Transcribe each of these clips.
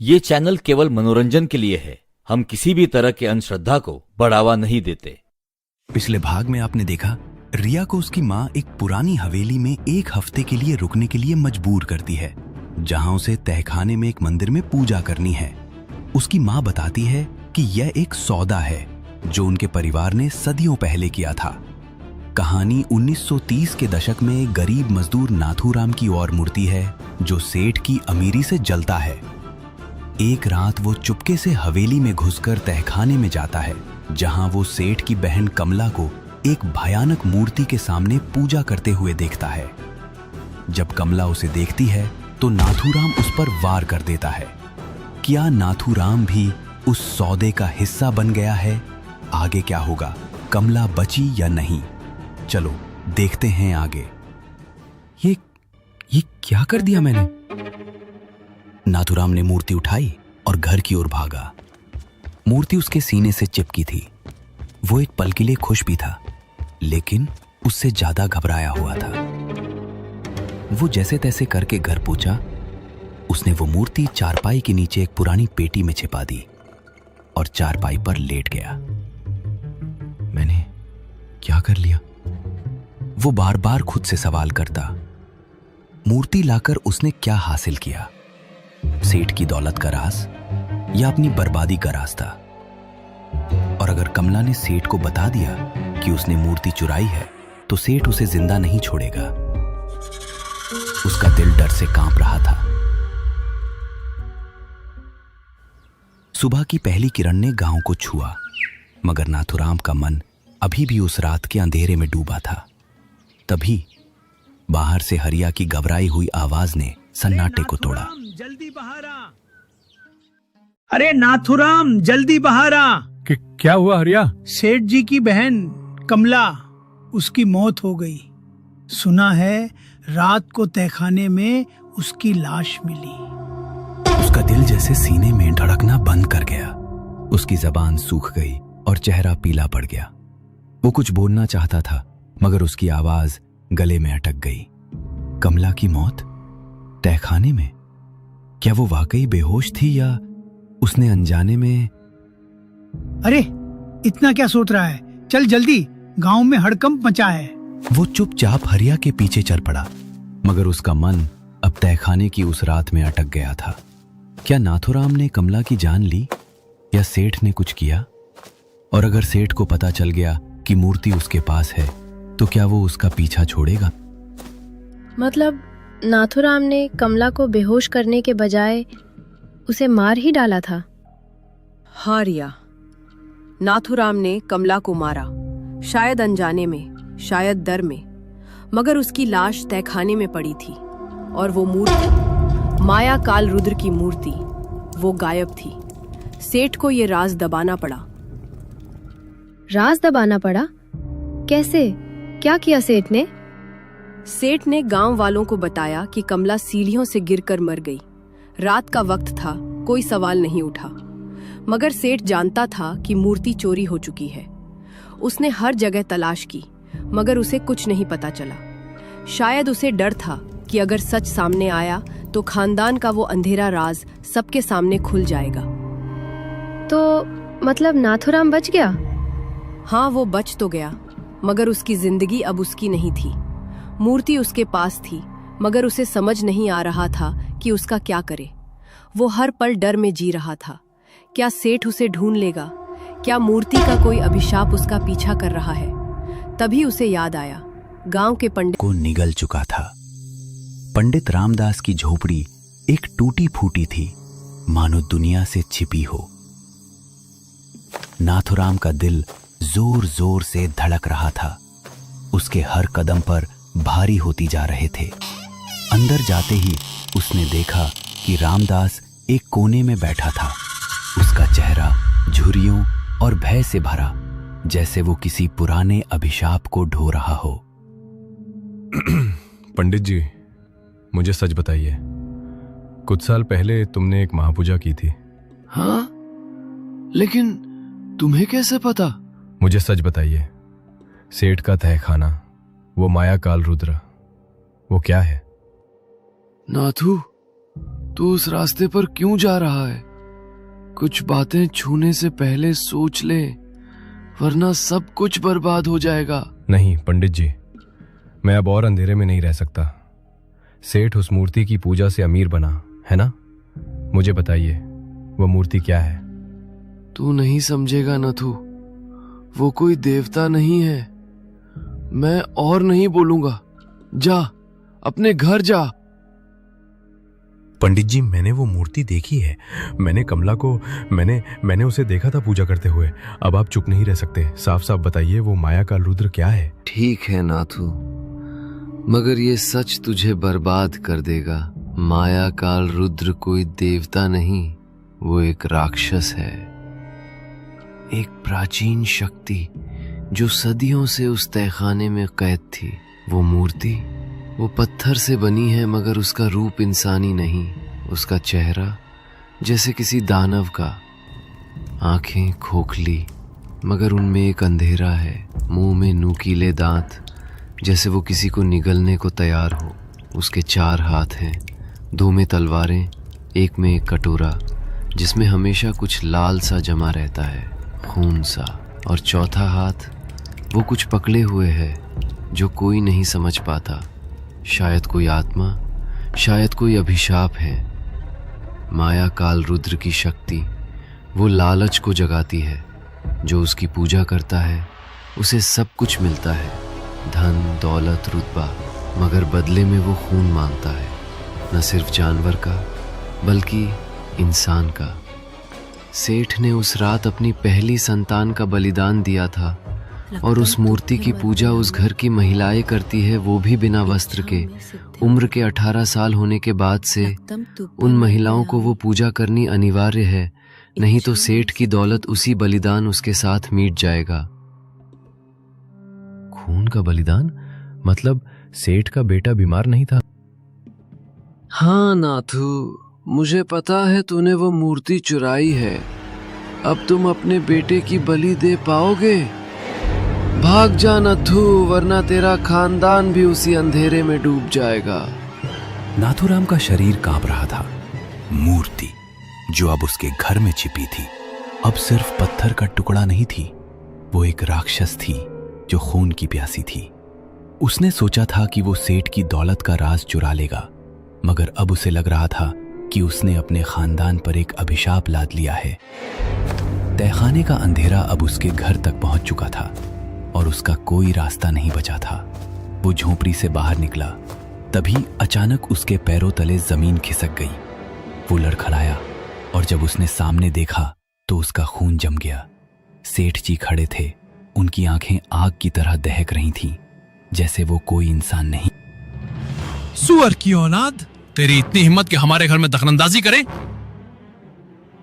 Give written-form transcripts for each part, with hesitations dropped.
ये चैनल केवल मनोरंजन के लिए है। हम किसी भी तरह के अंधश्रद्धा को बढ़ावा नहीं देते। पिछले भाग में आपने देखा रिया को उसकी माँ एक पुरानी हवेली में एक हफ्ते के लिए रुकने के लिए मजबूर करती है, जहाँ उसे तहखाने में एक मंदिर में पूजा करनी है। उसकी माँ बताती है कि यह एक सौदा है जो उनके परिवार ने सदियों पहले किया था। कहानी 1930 के दशक में एक गरीब मजदूर नाथूराम की ओर मुड़ती है जो सेठ की अमीरी से जलता है। एक रात वो चुपके से हवेली में घुसकर तहखाने में जाता है, जहां वो सेठ की बहन कमला को एक भयानक मूर्ति के सामने पूजा करते हुए देखता है। जब कमला उसे देखती है तो नाथूराम उस पर वार कर देता है। क्या नाथूराम भी उस सौदे का हिस्सा बन गया है? आगे क्या होगा? कमला बची या नहीं? चलो देखते हैं आगे। ये क्या कर दिया मैंने? नाथूराम ने मूर्ति उठाई और घर की ओर भागा। मूर्ति उसके सीने से चिपकी थी। वो एक पल के लिए खुश भी था, लेकिन उससे ज्यादा घबराया हुआ था। वो जैसे तैसे करके घर पहुंचा। उसने वो मूर्ति चारपाई के नीचे एक पुरानी पेटी में छिपा दी और चारपाई पर लेट गया। मैंने क्या कर लिया? वो बार बार खुद से सवाल करता। मूर्ति लाकर उसने क्या हासिल किया? सेठ की दौलत का राज या अपनी बर्बादी का रास्ता? और अगर कमला ने सेठ को बता दिया कि उसने मूर्ति चुराई है तो सेठ उसे जिंदा नहीं छोड़ेगा। उसका दिल डर से कांप रहा था। सुबह की पहली किरण ने गांव को छुआ, मगर नाथूराम का मन अभी भी उस रात के अंधेरे में डूबा था। तभी बाहर से हरिया की घबराई हुई आवाज ने सन्नाटे को तोड़ा। जल्दी बाहर आ! अरे नाथूराम, जल्दी बाहर आ! क्या हुआ हरिया? सेठ जी की बहन कमला, उसकी मौत हो गई। सुना है रात को तहखाने में उसकी लाश मिली। उसका दिल जैसे सीने में धड़कना बंद कर गया। उसकी जबान सूख गई और चेहरा पीला पड़ गया। वो कुछ बोलना चाहता था, मगर उसकी आवाज गले में अटक गई। कमला की मौत तहखाने में? क्या वो वाकई बेहोश थी या उसने अनजाने में? अरे इतना क्या सोच रहा है? चल जल्दी, गांव में हड़कंप मचा है। वो चुपचाप हरिया के पीछे चल पड़ा, मगर उसका मन अब तहखाने की उस रात में अटक गया था। क्या नाथूराम ने कमला की जान ली या सेठ ने कुछ किया? और अगर सेठ को पता चल गया कि मूर्ति उसके पास है तो क्या वो उसका पीछा छोड़ेगा? मतलब नाथूराम ने कमला को बेहोश करने के बजाय उसे मार ही डाला था। हाँ रिया, नाथूराम ने कमला को मारा, शायद अनजाने में, शायद डर में, मगर उसकी लाश तहखाने में पड़ी थी और वो मूर्ति, माया काल रुद्र की मूर्ति, वो गायब थी। सेठ को ये राज दबाना पड़ा। राज दबाना पड़ा? कैसे? क्या किया सेठ ने? सेठ ने गांव वालों को बताया कि कमला सीढ़ियों से गिरकर मर गई। रात का वक्त था, कोई सवाल नहीं उठा, मगर सेठ जानता था कि मूर्ति चोरी हो चुकी है। उसने हर जगह तलाश की, मगर उसे कुछ नहीं पता चला। शायद उसे डर था कि अगर सच सामने आया तो खानदान का वो अंधेरा राज सबके सामने खुल जाएगा। तो मतलब नाथूराम बच गया? हाँ, वो बच तो गया, मगर उसकी जिंदगी अब उसकी नहीं थी। मूर्ति उसके पास थी, मगर उसे समझ नहीं आ रहा था कि उसका क्या करे। वो हर पल डर में जी रहा था। क्या सेठ उसे ढूंढ लेगा? क्या मूर्ति का कोई अभिशाप उसका पीछा कर रहा है? तभी उसे याद आया, गांव के पंडित को निगल चुका था। पंडित रामदास की झोपड़ी एक टूटी फूटी थी, मानो दुनिया से छिपी हो। नाथूराम का दिल जोर जोर से धड़क रहा था। उसके हर कदम पर भारी होती जा रहे थे। अंदर जाते ही उसने देखा कि रामदास एक कोने में बैठा था। उसका चेहरा झुर्रियों और भय से भरा, जैसे वो किसी पुराने अभिशाप को ढो रहा हो। पंडित जी, मुझे सच बताइए, कुछ साल पहले तुमने एक महापूजा की थी। हाँ, लेकिन तुम्हें कैसे पता? मुझे सच बताइए, सेठ का तहखाना, वो माया काल रुद्र, वो क्या है? नाथू, तू उस रास्ते पर क्यों जा रहा है? कुछ बातें छूने से पहले सोच ले, वरना सब कुछ बर्बाद हो जाएगा। नहीं पंडित जी, मैं अब और अंधेरे में नहीं रह सकता। सेठ उस मूर्ति की पूजा से अमीर बना है ना? मुझे बताइए वो मूर्ति क्या है? तू नहीं समझेगा नथु, वो कोई देवता नहीं है। मैं और नहीं बोलूंगा, जा अपने घर जा। पंडित जी, मैंने वो मूर्ति देखी है। मैंने कमला को मैंने उसे देखा था पूजा करते हुए। अब आप चुप नहीं रह सकते, साफ साफ बताइए वो माया काल रुद्र क्या है? ठीक है नाथू, मगर ये सच तुझे बर्बाद कर देगा। माया काल रुद्र कोई देवता नहीं, वो एक राक्षस है, एक प्राचीन शक्ति जो सदियों से उस तहखाने में कैद थी। वो मूर्ति वो पत्थर से बनी है, मगर उसका रूप इंसानी नहीं। उसका चेहरा जैसे किसी दानव का, आंखें खोखली मगर उनमें एक अंधेरा है, मुंह में नुकीले दांत जैसे वो किसी को निगलने को तैयार हो। उसके 4 हाथ हैं, 2 में तलवारें, एक में एक कटोरा जिसमें हमेशा कुछ लाल सा जमा रहता है, खून सा, और चौथा हाथ वो कुछ पकड़े हुए है जो कोई नहीं समझ पाता। शायद कोई आत्मा, शायद कोई अभिशाप है। माया काल रुद्र की शक्ति वो लालच को जगाती है। जो उसकी पूजा करता है उसे सब कुछ मिलता है, धन दौलत रुतबा, मगर बदले में वो खून मांगता है, न सिर्फ जानवर का बल्कि इंसान का। सेठ ने उस रात अपनी पहली संतान का बलिदान दिया था, और उस मूर्ति की पूजा उस घर की महिलाएं करती है, वो भी बिना वस्त्र के। उम्र के 18 साल होने के बाद से उन महिलाओं को वो पूजा करनी अनिवार्य है, नहीं तो सेठ की दौलत उसी बलिदान उसके साथ मिट जाएगा। खून का बलिदान? मतलब सेठ का बेटा बीमार नहीं था? हाँ नाथू, मुझे पता है तूने वो मूर्ति चुराई है। अब तुम अपने बेटे की बलि दे पाओगे? भाग जा नथु, वरना तेरा खानदान भी उसी अंधेरे में डूब जाएगा। नाथुराम का शरीर कांप रहा था। मूर्ति जो अब उसके घर में छिपी थी, अब सिर्फ पत्थर का टुकड़ा नहीं थी, वो एक राक्षस थी जो खून की प्यासी थी। उसने सोचा था कि वो सेठ की दौलत का राज चुरा लेगा, मगर अब उसे लग रहा था कि उसने अपने खानदान पर एक अभिशाप लाद लिया है। तहखाने का अंधेरा अब उसके घर तक पहुंच चुका था और उसका कोई रास्ता नहीं बचा था। वो झोपड़ी से बाहर निकला, तभी अचानक उसके पैरों तले जमीन खिसक गई। वो लड़खड़ाया और जब उसने सामने देखा तो उसका खून जम गया। सेठ जी खड़े थे, उनकी आंखें आग की तरह दहक रही थीं, जैसे वो कोई इंसान नहीं। सुअर की औलाद, तेरी इतनी हिम्मत कि हमारे घर में दखलंदाजी करे?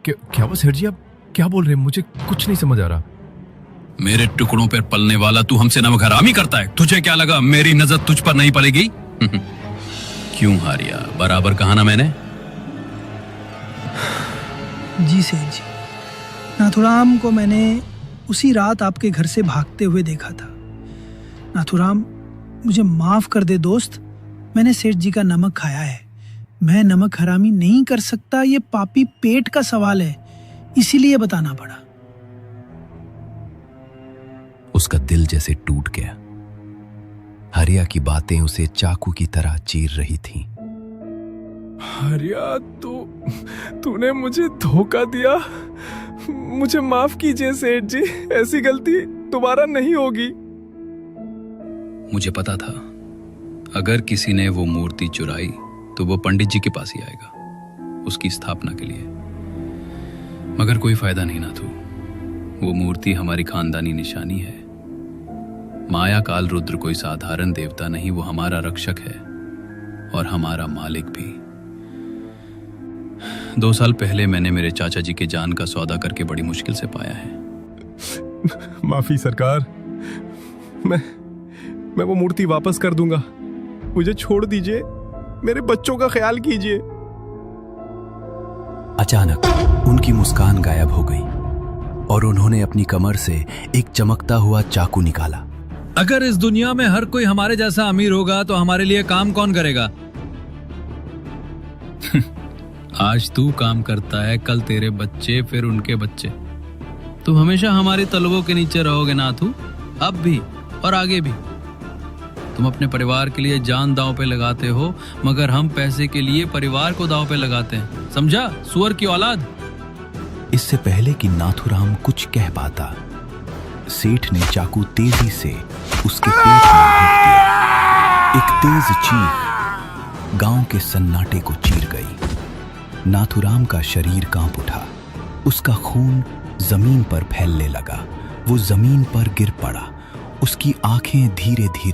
क्या वो सेठ जी, आप क्या बोल रहे हैं? मुझे कुछ नहीं समझ आ रहा। मेरे टुकड़ों पर पलने वाला तू हमसे नमक हरामी करता है। तुझे क्या लगा मेरी नजर तुझ पर नहीं पड़ेगी? क्यों हारिया, बराबर कहा ना मैंने। जी सेठ जी, नाथुराम को मैंने उसी रात आपके घर से भागते हुए देखा था। नाथुराम, मुझे माफ कर दे दोस्त, मैंने सेठ जी का नमक खाया है। मैं नमक हरामी नहीं कर सकता, ये पापी पेट का सवाल है, इसीलिए बताना पड़ा। उसका दिल जैसे टूट गया। हरिया की बातें उसे चाकू की तरह चीर रही थीं। हरिया, तूने मुझे धोखा दिया। मुझे माफ कीजिए सेठ जी, ऐसी गलती दोबारा नहीं होगी। मुझे पता था अगर किसी ने वो मूर्ति चुराई तो वो पंडित जी के पास ही आएगा उसकी स्थापना के लिए, मगर कोई फायदा नहीं ना था। वो मूर्ति हमारी खानदानी निशानी है। माया काल रुद्र कोई साधारण देवता नहीं, वो हमारा रक्षक है और हमारा मालिक भी। 2 साल पहले मैंने मेरे चाचा जी के जान का सौदा करके बड़ी मुश्किल से पाया है। माफी सरकार, मैं वो मूर्ति वापस कर दूंगा। मुझे छोड़ दीजिए, मेरे बच्चों का ख्याल कीजिए। अचानक उनकी मुस्कान गायब हो गई और उन्होंने अपनी कमर से एक चमकता हुआ चाकू निकाला। अगर इस दुनिया में हर कोई हमारे जैसा अमीर होगा तो हमारे लिए काम कौन करेगा? आज तू काम करता है, कल तेरे बच्चे, फिर उनके बच्चे। तुम हमेशा हमारी तलवों के नीचे रहोगे नाथू, अब भी और आगे भी। तुम अपने परिवार के लिए जान दांव पे लगाते हो, मगर हम पैसे के लिए परिवार को दांव पे लगाते हैं, समझा सुअर की औलाद। इससे पहले कि नाथूराम कुछ कह पाता, सेठ ने चाकू तेजी से उसके पेट में भोंक दिया। एक तेज चीख गांव के सन्नाटे को चीर गई। नाथूराम का शरीर कांप उठा, उसका खून जमीन पर फैलने लगा। वो जमीन पर गिर पड़ा, उसकी आंखें धीरे धीरे